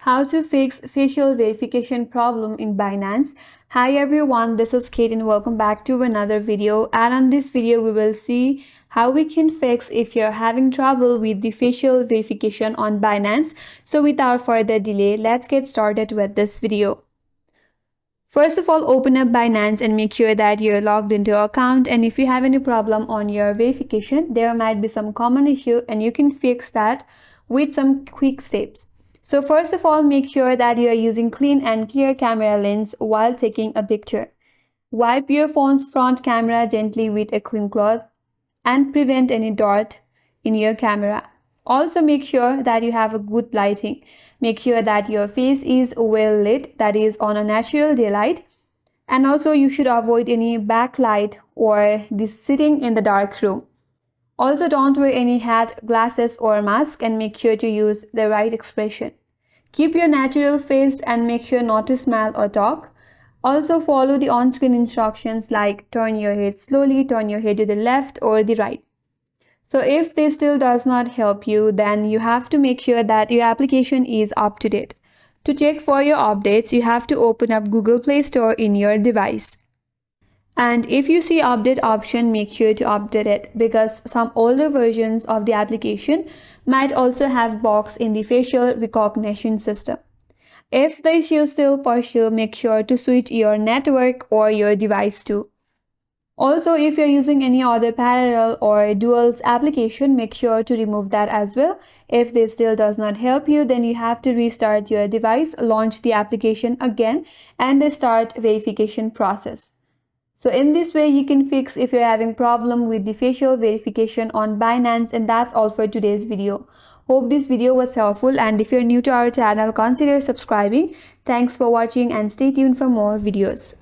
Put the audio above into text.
How to fix facial verification problem in Binance. Hi everyone, this is Kate and welcome back to another video. And on this video we will see how we can fix if you're having trouble with the facial verification on Binance. So without further delay, let's get started with this video. First of all, open up Binance and make sure that you're logged into your account, and if you have any problem on your verification, there might be some common issue and you can fix that with some quick steps. So first of all, make sure that you are using clean and clear camera lens while taking a picture. Wipe your phone's front camera gently with a clean cloth and prevent any dirt in your camera. Also make sure that you have a good lighting. Make sure that your face is well lit, that is on a natural daylight. And also you should avoid any backlight or this sitting in the dark room. Also don't wear any hat, glasses or mask, and make sure to use the right expression. Keep your natural face and make sure not to smile or talk. Also follow the on-screen instructions like turn your head slowly, turn your head to the left or the right. So if this still does not help you, then you have to make sure that your application is up to date. To check for your updates, you have to open up Google Play Store in your device. And if you see update option, make sure to update it, because some older versions of the application might also have bugs in the facial recognition system. If the issue still persists, make sure to switch your network or your device too. Also, if you're using any other parallel or duals application, make sure to remove that as well. If this still does not help you, then you have to restart your device, launch the application again, and start verification process. So in this way, you can fix if you're having problem with the facial verification on Binance. And that's all for today's video. Hope this video was helpful, and if you're new to our channel, consider subscribing. Thanks for watching and stay tuned for more videos.